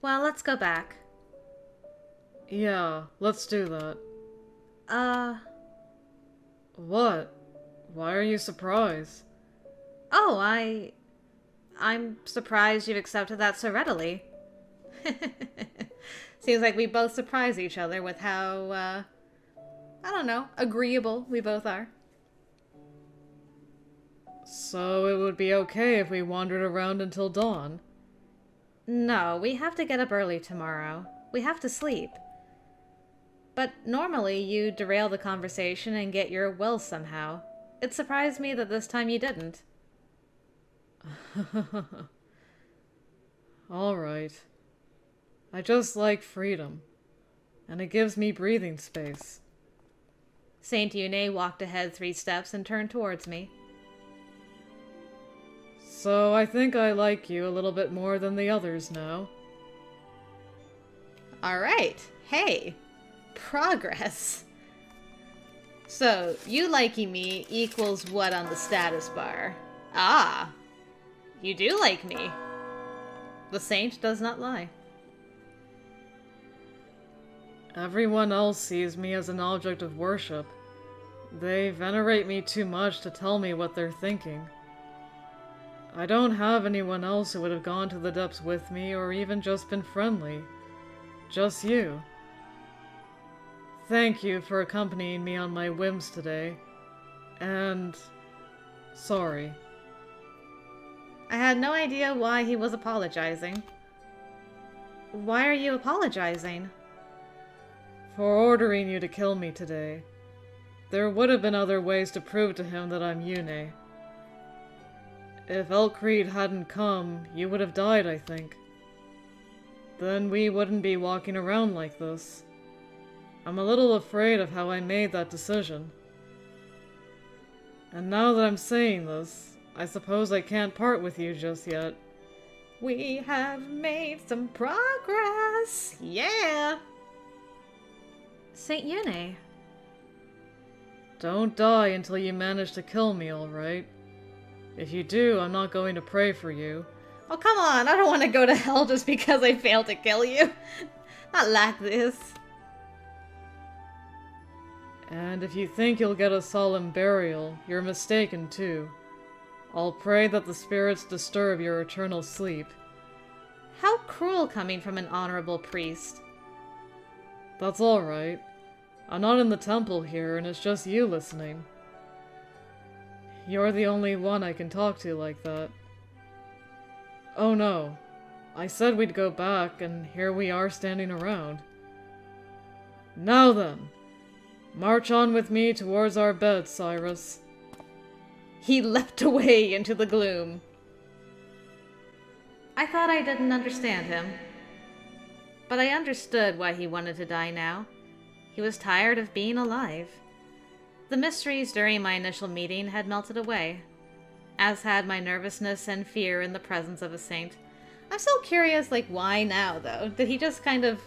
Well, let's go back. Yeah, let's do that. Uh... What? Why are you surprised? Oh, I'm surprised you've accepted that so readily. Seems like we both surprise each other with how, I don't know, agreeable we both are. So it would be okay if we wandered around until dawn? No, we have to get up early tomorrow. We have to sleep. But normally you derail the conversation and get your will somehow. It surprised me that this time you didn't. Alright. I just like freedom. And it gives me breathing space. Saint Yune walked ahead 3 steps and turned towards me. So I think I like you a little bit more than the others now. Alright, hey, progress. So, you liking me equals what on the status bar? Ah, you do like me. The saint does not lie. Everyone else sees me as an object of worship. They venerate me too much to tell me what they're thinking. I don't have anyone else who would have gone to the depths with me or even just been friendly. Just you. Thank you for accompanying me on my whims today. And... sorry. I had no idea why he was apologizing. Why are you apologizing? For ordering you to kill me today. There would have been other ways to prove to him that I'm YUNE. If Elcreed hadn't come, you would have died, I think. Then we wouldn't be walking around like this. I'm a little afraid of how I made that decision. And now that I'm saying this, I suppose I can't part with you just yet. We have made some progress! Yeah! Saint Yune. Don't die until you manage to kill me, alright? If you do, I'm not going to pray for you. Oh, come on, I don't want to go to hell just because I failed to kill you. Not like this. And if you think you'll get a solemn burial, you're mistaken too. I'll pray that the spirits disturb your eternal sleep. How cruel coming from an honorable priest. That's alright. I'm not in the temple here, and it's just you listening. You're the only one I can talk to like that. Oh no. I said we'd go back, and here we are standing around. Now then, march on with me towards our bed, Cyrus. He leapt away into the gloom. I thought I didn't understand him. But I understood why he wanted to die now. He was tired of being alive. The mysteries during my initial meeting had melted away, as had my nervousness and fear in the presence of a saint. I'm still curious, like, why now, though? Did he just kind of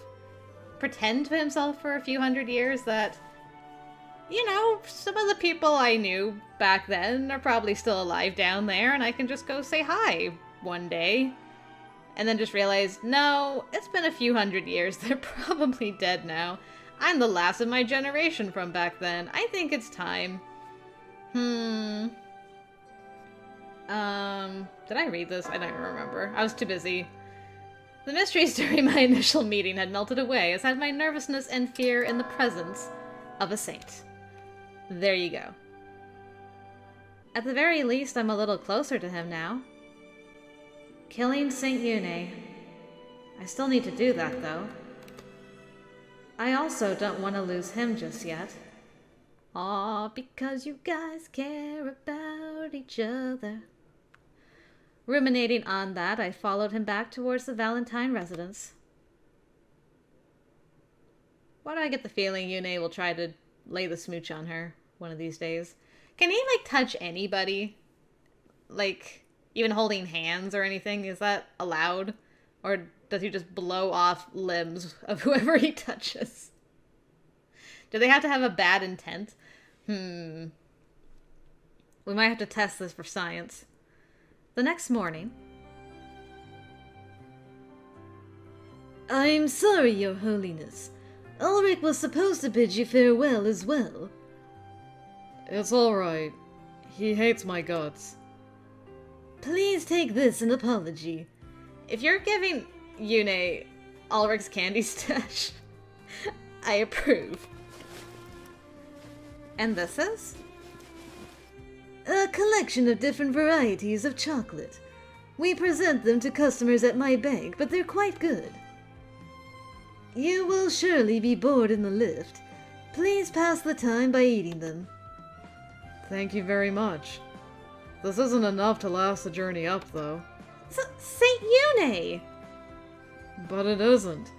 pretend to himself for a few hundred years that, you know, some of the people I knew back then are probably still alive down there, and I can just go say hi one day? And then just realize, no, it's been a few hundred years, they're probably dead now. I'm the last of my generation from back then. I think it's time. Did I read this? I don't remember. I was too busy. The mysteries during my initial meeting had melted away, as had my nervousness and fear in the presence of a saint. There you go. At the very least, I'm a little closer to him now. Killing Saint Yune. I still need to do that, though. I also don't want to lose him just yet. Aw, because you guys care about each other. Ruminating on that, I followed him back towards the Valentine residence. Why do I get the feeling Yune will try to lay the smooch on her one of these days? Can he, like, touch anybody? Like, even holding hands or anything? Is that allowed? Or does he just blow off limbs of whoever he touches? Do they have to have a bad intent? We might have to test this for science. The next morning, I'm sorry, Your Holiness. Ulrich was supposed to bid you farewell as well. It's alright. He hates my guts. Please take this an apology. If you're giving Yune Ulrich's candy stash, I approve. And this is? A collection of different varieties of chocolate. We present them to customers at my bank, but they're quite good. You will surely be bored in the lift. Please pass the time by eating them. Thank you very much. This isn't enough to last the journey up, though. Saint Yune! But it isn't.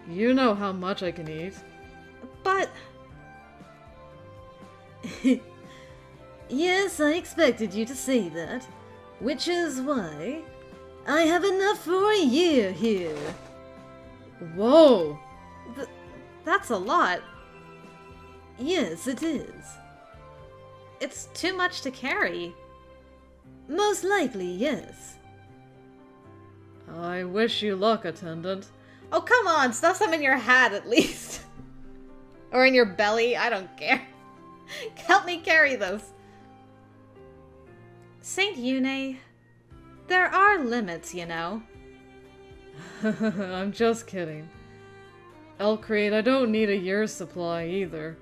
You know how much I can eat. But... Yes, I expected you to say that. Which is why I have enough for a year here. Whoa! That's a lot. Yes, it is. It's too much to carry. Most likely, yes. I wish you luck, attendant. Oh, come on, stuff some in your hat at least. Or in your belly, I don't care. Help me carry this. Saint Yune, there are limits, you know. I'm just kidding. Elcreed, I don't need a year's supply either.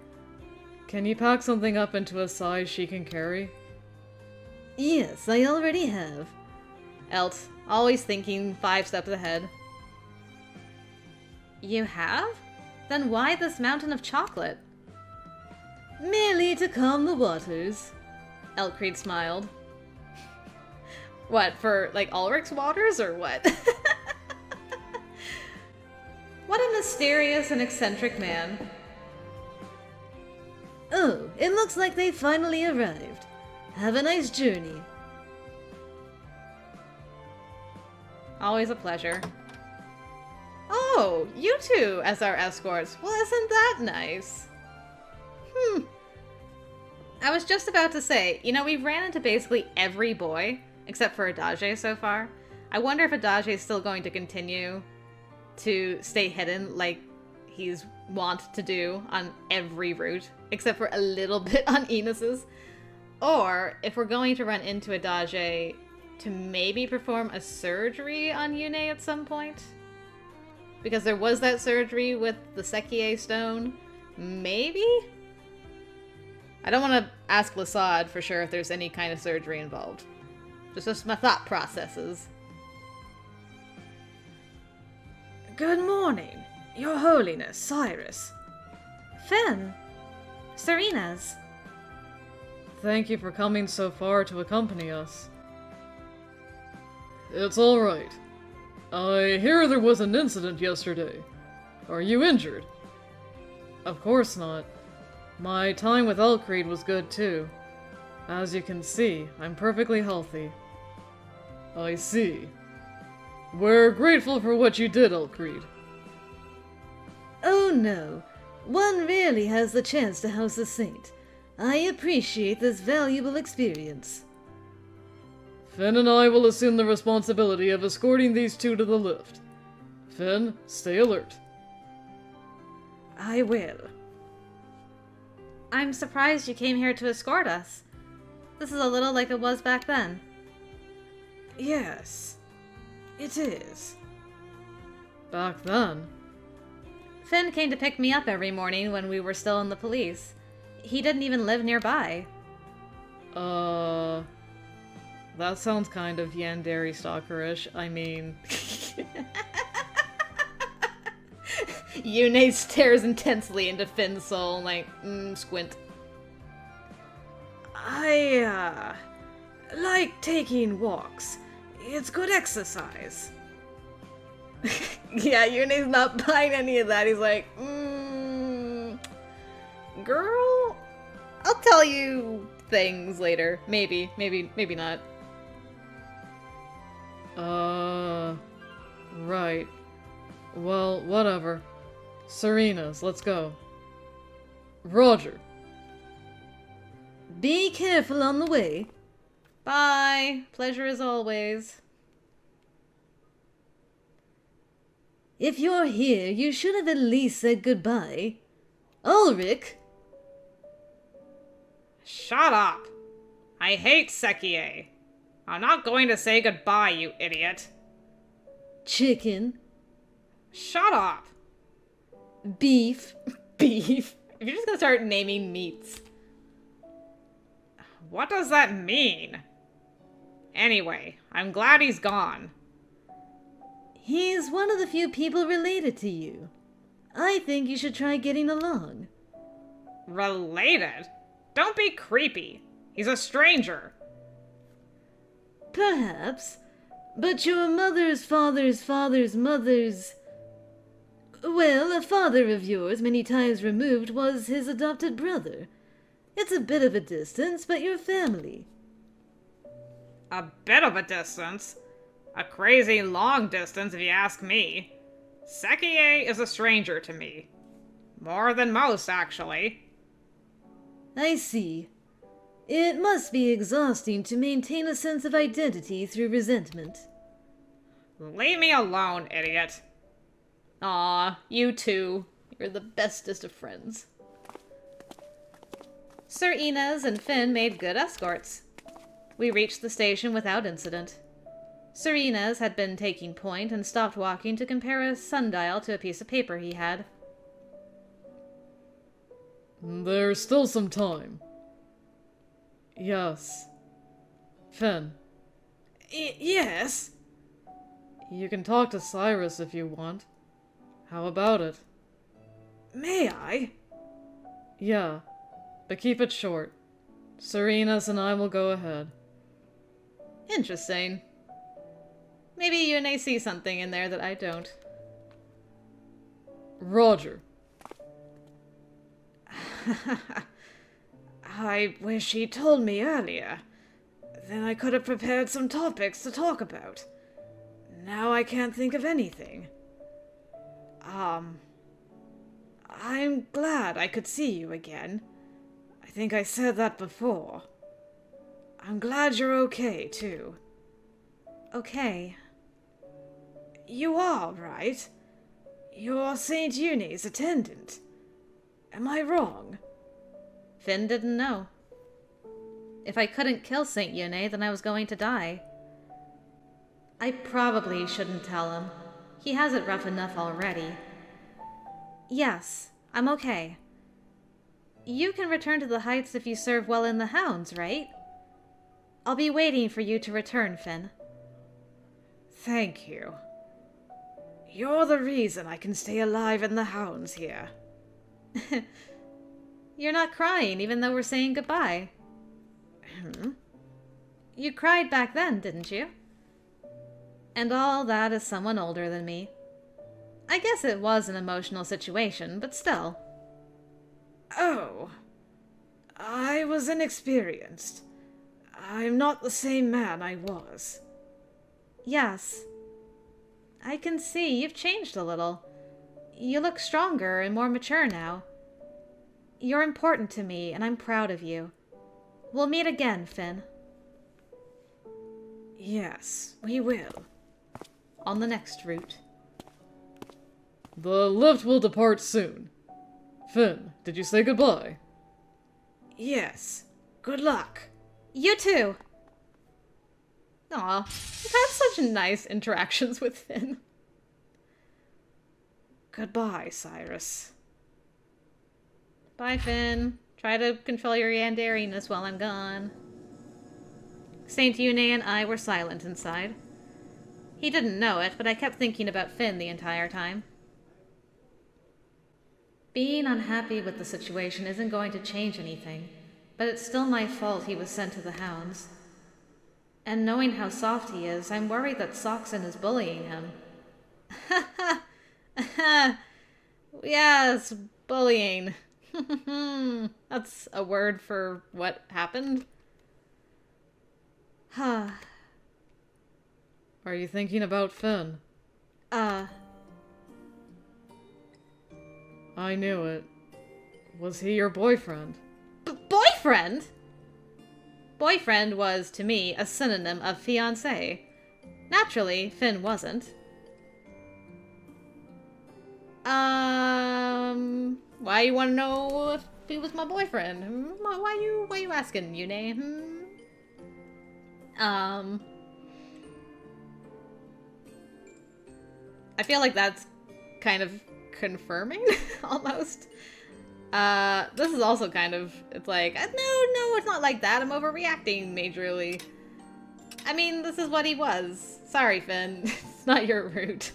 Can you pack something up into a size she can carry? Yes, I already have. Elt, always thinking 5 steps ahead. You have? Then why this mountain of chocolate? Merely to calm the waters. Elcreed smiled. What, for, like, Ulrich's waters, or what? What a mysterious and eccentric man. Oh, it looks like they finally arrived. Have a nice journey. Always a pleasure. Oh, you two as our escorts. Well, isn't that nice? I was just about to say, you know, we've ran into basically every boy, except for Adage so far. I wonder if Adage is still going to continue to stay hidden like he's wont to do on every route, except for a little bit on Enos's. Or if we're going to run into Adage to maybe perform a surgery on Yune at some point. Because there was that surgery with the Sekie stone. Maybe? I don't want to ask Lasad for sure if there's any kind of surgery involved. Just my thought processes. Good morning, Your Holiness, Cyrus. Finn! Serena's. Thank you for coming so far to accompany us. It's alright. I hear there was an incident yesterday. Are you injured? Of course not. My time with Elcreed was good too. As you can see, I'm perfectly healthy. I see. We're grateful for what you did, Elcreed. Oh no, one rarely has the chance to house a saint. I appreciate this valuable experience. Finn and I will assume the responsibility of escorting these two to the lift. Finn, stay alert. I will. I'm surprised you came here to escort us. This is a little like it was back then. Yes, it is. Back then? Finn came to pick me up every morning when we were still in the police. He didn't even live nearby. That sounds kind of Yandere stalkerish. I mean... Yune stares intensely into Finn's soul, like, squint. I, like taking walks. It's good exercise. Yeah, Yune's not buying any of that. He's like, girl, I'll tell you things later. Maybe not. Right. Well, whatever. Serena's, let's go. Roger. Be careful on the way. Bye. Pleasure as always. If you're here, you should have at least said goodbye. Ulrich! Shut up! I hate Sekie. I'm not going to say goodbye, you idiot. Chicken. Shut up! Beef. Beef. If you're just gonna start naming meats. What does that mean? Anyway, I'm glad he's gone. He's one of the few people related to you. I think you should try getting along. Related? Don't be creepy. He's a stranger. Perhaps. But your mother's father's father's mother's... Well, a father of yours, many times removed, was his adopted brother. It's a bit of a distance, but you're family. A bit of a distance. A crazy long distance, if you ask me. Sekie is a stranger to me. More than most, actually. I see. It must be exhausting to maintain a sense of identity through resentment. Leave me alone, idiot. Aw, you two. You're the bestest of friends. Sir Inez and Finn made good escorts. We reached the station without incident. Sir Inez had been taking point and stopped walking to compare a sundial to a piece of paper he had. There's still some time. Yes. Finn, Yes? you can talk to Cyrus if you want. How about it? May I? Yeah, but keep it short. Serena's and I will go ahead. Interesting. Maybe Yune sees something in there that I don't. Roger. I wish he told me earlier. Then I could have prepared some topics to talk about. Now I can't think of anything. I'm glad I could see you again. I think I said that before. I'm glad you're okay, too. Okay. You are, right? You're St. Eune's attendant. Am I wrong? Finn didn't know. If I couldn't kill St. Yune, then I was going to die. I probably shouldn't tell him. He has it rough enough already. Yes, I'm okay. You can return to the Heights if you serve well in the Hounds, right? I'll be waiting for you to return, Finn. Thank you. You're the reason I can stay alive in the Hounds here. You're not crying, even though we're saying goodbye. You cried back then, didn't you? And all that is someone older than me. I guess it was an emotional situation, but still. Oh. I was inexperienced. I'm not the same man I was. Yes. I can see you've changed a little. You look stronger and more mature now. You're important to me, and I'm proud of you. We'll meet again, Finn. Yes, we will. On the next route. The lift will depart soon. Finn, did you say goodbye? Yes. Good luck. You too! Aw, we've had such nice interactions with Finn. Goodbye, Cyrus. Bye, Finn. Try to control your yandariness while I'm gone. Saint Yune and I were silent inside. He didn't know it, but I kept thinking about Finn the entire time. Being unhappy with the situation isn't going to change anything, but it's still my fault he was sent to the Hounds. And knowing how soft he is, I'm worried that Soxon is bullying him. Yes, bullying. That's a word for what happened. Are you thinking about Finn? I knew it. Was he your boyfriend? Boyfriend? Boyfriend was, to me, a synonym of fiancé. Naturally, Finn wasn't. Why you want to know if he was my boyfriend? Why you asking, Yune? I feel like that's kind of confirming, almost. This is also kind of, it's like, no, it's not like that. I'm overreacting majorly. I mean, this is what he was. Sorry, Finn. It's not your route.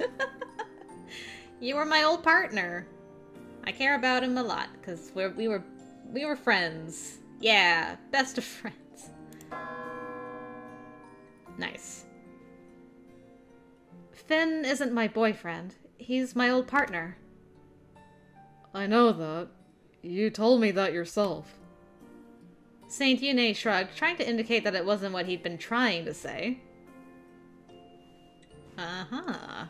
You were my old partner. I care about him a lot, because we were friends. Yeah, best of friends. Nice. Finn isn't my boyfriend. He's my old partner. I know that. You told me that yourself. Saint Yune shrugged, trying to indicate that it wasn't what he'd been trying to say. Uh-huh.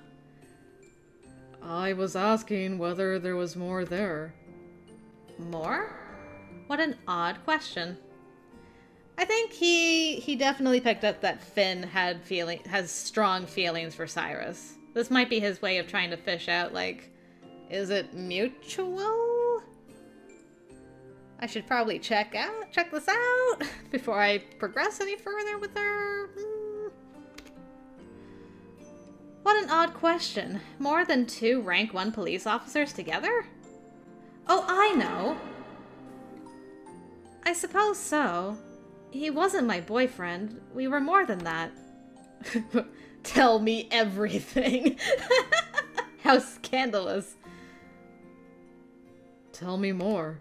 I was asking whether there was more there. More? What an odd question. I think he definitely picked up that Finn has strong feelings for Cyrus. This might be his way of trying to fish out, like, is it mutual? I should probably check this out before I progress any further with her. What an odd question. More than 2 rank 1 police officers together? Oh, I know. I suppose so. He wasn't my boyfriend. We were more than that. Tell me everything. How scandalous. Tell me more.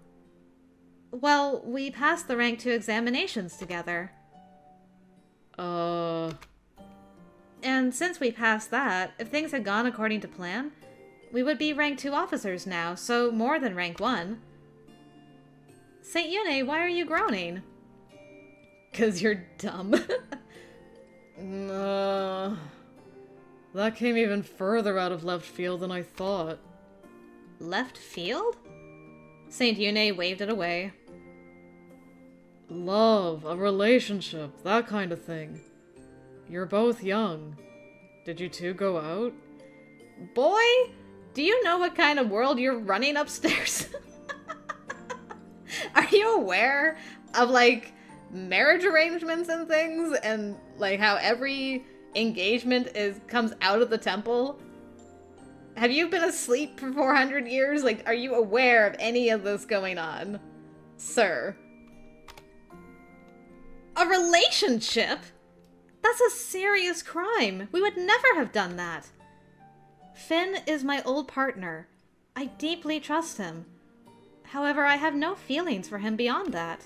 Well, we passed the rank 2 examinations together. And since we passed that, if things had gone according to plan, we would be rank 2 officers now, so more than rank 1. Saint Yune, why are you groaning? 'Cause you're dumb. That came even further out of left field than I thought. Left field? Saint Yune waved it away. Love, a relationship, that kind of thing. You're both young. Did you two go out? Boy, do you know what kind of world you're running upstairs? Are you aware of, like, marriage arrangements and things, and, like, how every engagement comes out of the temple? Have you been asleep for 400 years? Like, are you aware of any of this going on? Sir. A relationship? That's a serious crime. We would never have done that. Finn is my old partner. I deeply trust him. However, I have no feelings for him beyond that.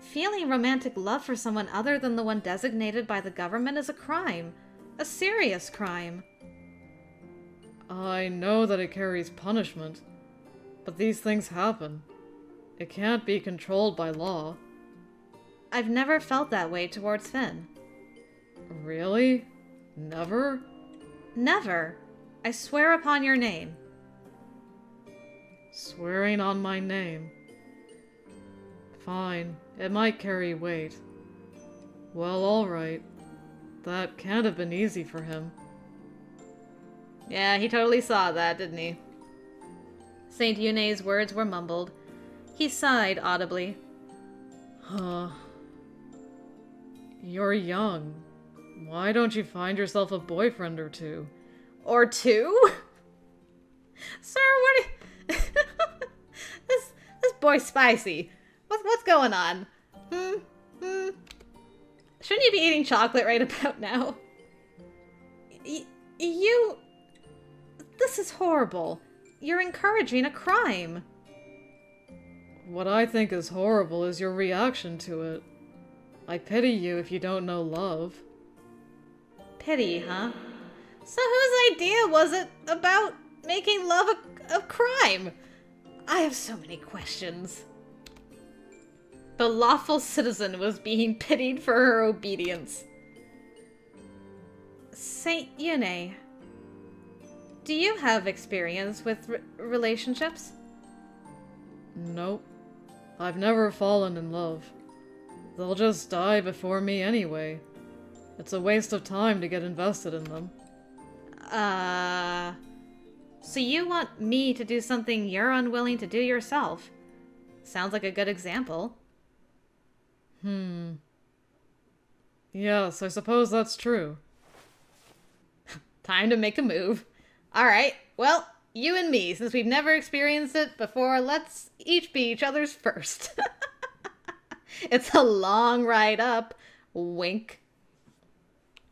Feeling romantic love for someone other than the one designated by the government is a crime. A serious crime. I know that it carries punishment, but these things happen. It can't be controlled by law. I've never felt that way towards Finn. Really? Never? Never. I swear upon your name. Swearing on my name. Fine, it might carry weight. Well, alright. That can't have been easy for him. Yeah, he totally saw that, didn't he? Saint Yune's words were mumbled. He sighed audibly. Huh. You're young. Why don't you find yourself a boyfriend or two? Or 2? Sir, what this boy's spicy. What's going on? Shouldn't you be eating chocolate right about now? You... This is horrible. You're encouraging a crime. What I think is horrible is your reaction to it. I pity you if you don't know love. Pity, huh? So whose idea was it about making love a crime? I have so many questions. The lawful citizen was being pitied for her obedience. Saint Yune, do you have experience with relationships? Nope. I've never fallen in love. They'll just die before me anyway. It's a waste of time to get invested in them. So you want me to do something you're unwilling to do yourself? Sounds like a good example. Yes, I suppose that's true. Time to make a move. Alright, well, you and me, since we've never experienced it before, let's each be each other's first. It's a long ride up. Wink.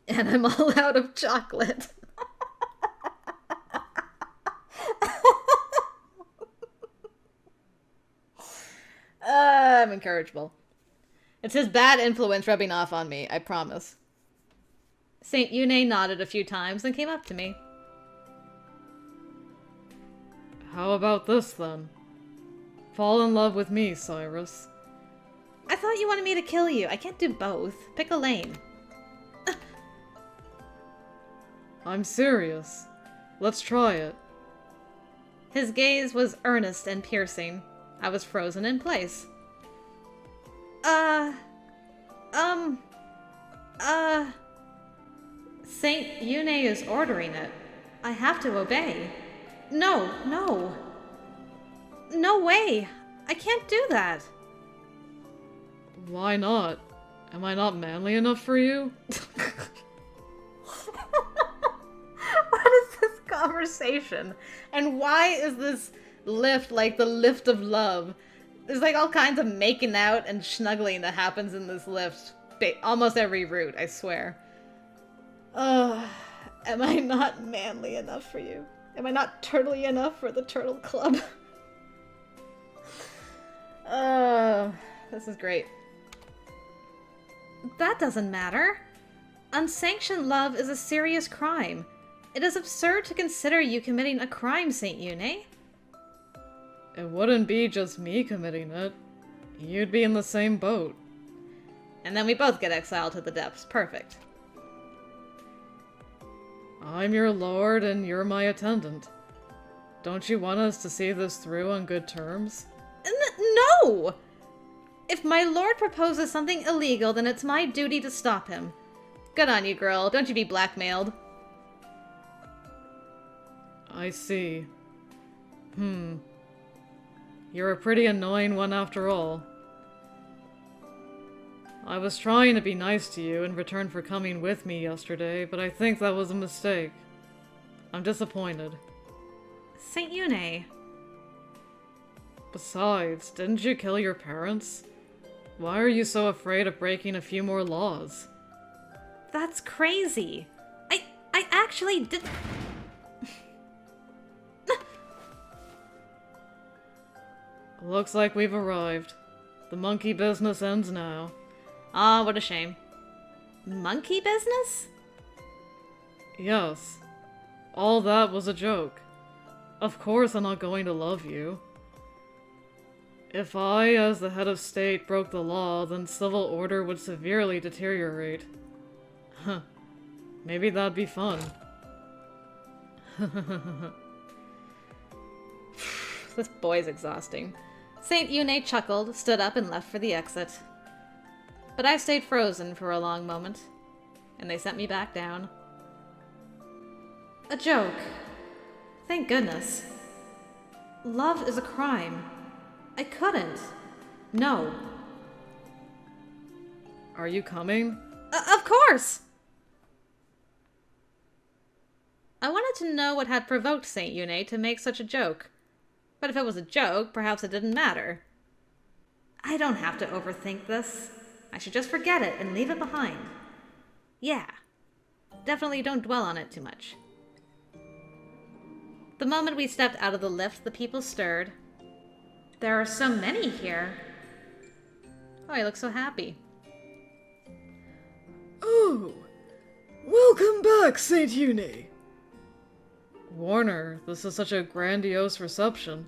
And I'm all out of chocolate. I'm incorrigible. It's his bad influence rubbing off on me, I promise. Saint Yune nodded a few times and came up to me. How about this, then? Fall in love with me, Cyrus. I thought you wanted me to kill you. I can't do both. Pick a lane. I'm serious. Let's try it. His gaze was earnest and piercing. I was frozen in place. Saint Yune is ordering it. I have to obey. No. No way. I can't do that. Why not? Am I not manly enough for you? What is this conversation? And why is this lift like the lift of love? There's like all kinds of making out and snuggling that happens in this lift. Almost every route, I swear. Am I not manly enough for you? Am I not turtly enough for the Turtle Club? This is great. That doesn't matter. Unsanctioned love is a serious crime. It is absurd to consider you committing a crime, Saint Yune. It wouldn't be just me committing it. You'd be in the same boat. And then we both get exiled to the depths. Perfect. I'm your lord and you're my attendant. Don't you want us to see this through on good terms? No! If my lord proposes something illegal, then it's my duty to stop him. Good on you, girl. Don't you be blackmailed. I see. You're a pretty annoying one after all. I was trying to be nice to you in return for coming with me yesterday, but I think that was a mistake. I'm disappointed. Saint Yune. Besides, didn't you kill your parents? Why are you so afraid of breaking a few more laws? That's crazy. I actually did... Looks like we've arrived. The monkey business ends now. Ah, what a shame. Monkey business? Yes. All that was a joke. Of course I'm not going to love you. If I, as the head of state, broke the law, then civil order would severely deteriorate. Huh. Maybe that'd be fun. This boy's exhausting. Saint Yune chuckled, stood up, and left for the exit. But I stayed frozen for a long moment, and they sent me back down. A joke. Thank goodness. Love is a crime. I couldn't. No. Are you coming? Of course! I wanted to know what had provoked Saint Yune to make such a joke. But if it was a joke, perhaps it didn't matter. I don't have to overthink this. I should just forget it and leave it behind. Yeah. Definitely don't dwell on it too much. The moment we stepped out of the lift, the people stirred. There are so many here. Oh, I look so happy. Oh, welcome back, Saint Yune. Warner, this is such a grandiose reception.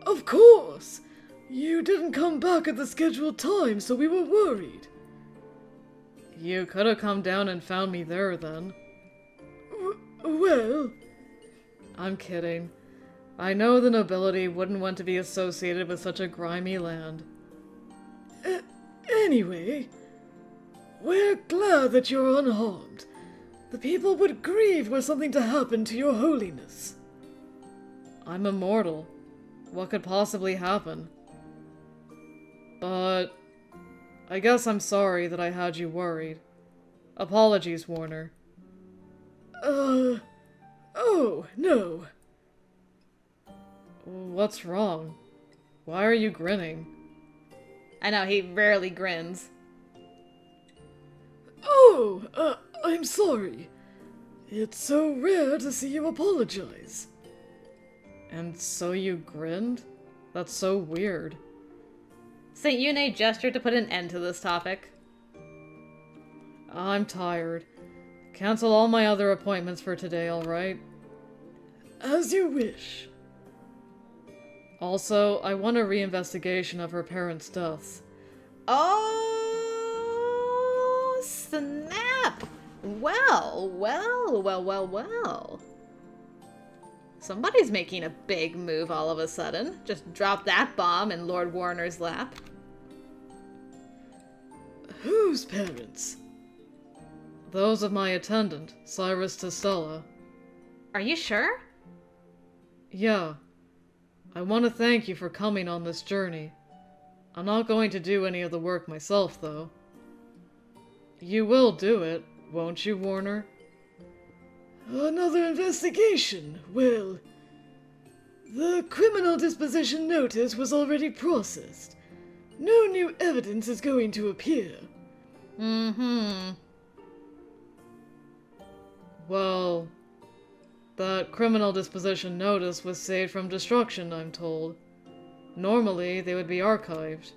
Of course. You didn't come back at the scheduled time, so we were worried. You could have come down and found me there, then. Well... I'm kidding. I know the nobility wouldn't want to be associated with such a grimy land. Anyway, we're glad that you're unharmed. The people would grieve were something to happen to your holiness. I'm immortal. What could possibly happen? But I guess I'm sorry that I had you worried. Apologies, Warner. Oh, no. What's wrong? Why are you grinning? I know, he rarely grins. Oh, I'm sorry. It's so rare to see you apologize. And so you grinned? That's so weird. St. Yune gestured to put an end to this topic. I'm tired. Cancel all my other appointments for today, alright? As you wish. Also, I want a reinvestigation of her parents' deaths. Oh, snap! Well. Somebody's making a big move all of a sudden. Just drop that bomb in Lord Warner's lap. Whose parents? Those of my attendant, Cyrus Testella. Are you sure? Yeah. I want to thank you for coming on this journey. I'm not going to do any of the work myself, though. You will do it, won't you, Warner? Another investigation? Well, the criminal disposition notice was already processed. No new evidence is going to appear. Well, that criminal disposition notice was saved from destruction, I'm told. Normally, they would be archived.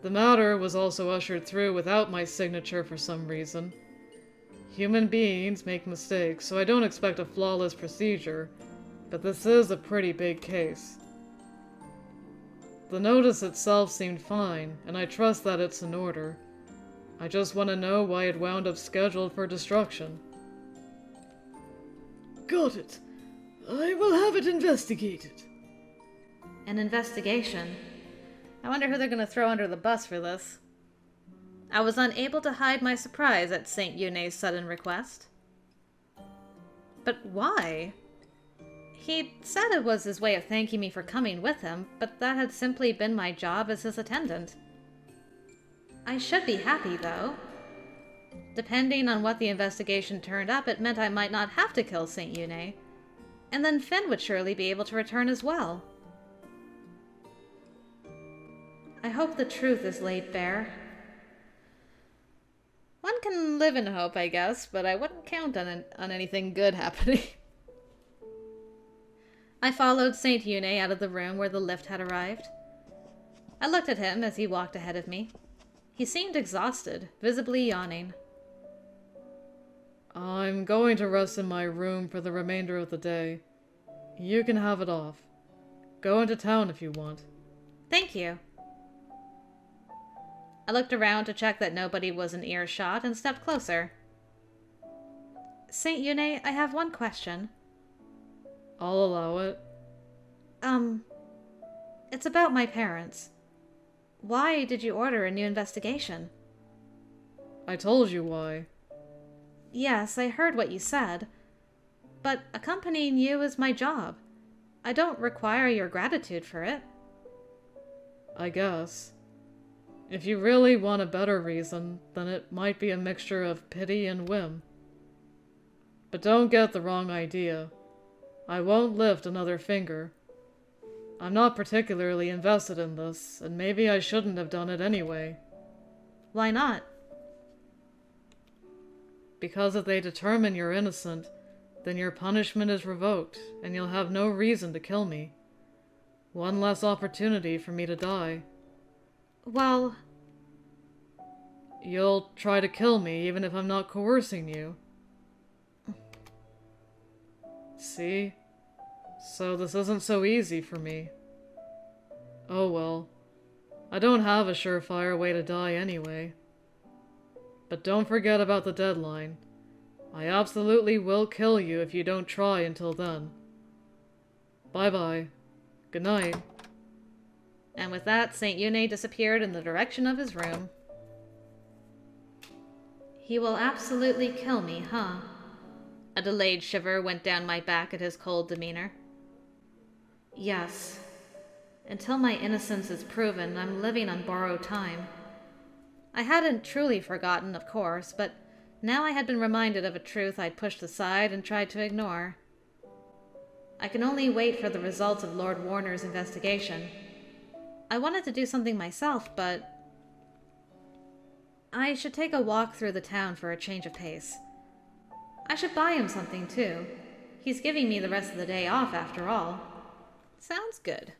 The matter was also ushered through without my signature for some reason. Human beings make mistakes, so I don't expect a flawless procedure, but this is a pretty big case. The notice itself seemed fine, and I trust that it's in order. I just want to know why it wound up scheduled for destruction. Got it. I will have it investigated. An investigation? I wonder who they're going to throw under the bus for this. I was unable to hide my surprise at St. Yune's sudden request. But why? He said it was his way of thanking me for coming with him, but that had simply been my job as his attendant. I should be happy, though. Depending on what the investigation turned up, it meant I might not have to kill St. Yune. And then Finn would surely be able to return as well. I hope the truth is laid bare. One can live in hope, I guess, but I wouldn't count on anything good happening. I followed St. Yune out of the room where the lift had arrived. I looked at him as he walked ahead of me. He seemed exhausted, visibly yawning. I'm going to rest in my room for the remainder of the day. You can have it off. Go into town if you want. Thank you. I looked around to check that nobody was in earshot and stepped closer. St. Yune, I have one question. I'll allow it. It's about my parents. Why did you order a new investigation? I told you why. Yes, I heard what you said. But accompanying you is my job. I don't require your gratitude for it. I guess. If you really want a better reason, then it might be a mixture of pity and whim. But don't get the wrong idea. I won't lift another finger. I'm not particularly invested in this, and maybe I shouldn't have done it anyway. Why not? Because if they determine you're innocent, then your punishment is revoked, and you'll have no reason to kill me. One less opportunity for me to die. Well... You'll try to kill me even if I'm not coercing you. See? So this isn't so easy for me. Oh well. I don't have a surefire way to die anyway. But don't forget about the deadline. I absolutely will kill you if you don't try until then. Bye-bye. Good night. And with that, St. Yune disappeared in the direction of his room. He will absolutely kill me, huh? A delayed shiver went down my back at his cold demeanor. Yes. Until my innocence is proven, I'm living on borrowed time. I hadn't truly forgotten, of course, but now I had been reminded of a truth I'd pushed aside and tried to ignore. I can only wait for the results of Lord Warner's investigation. I wanted to do something myself, but I should take a walk through the town for a change of pace. I should buy him something, too. He's giving me the rest of the day off, after all. Sounds good.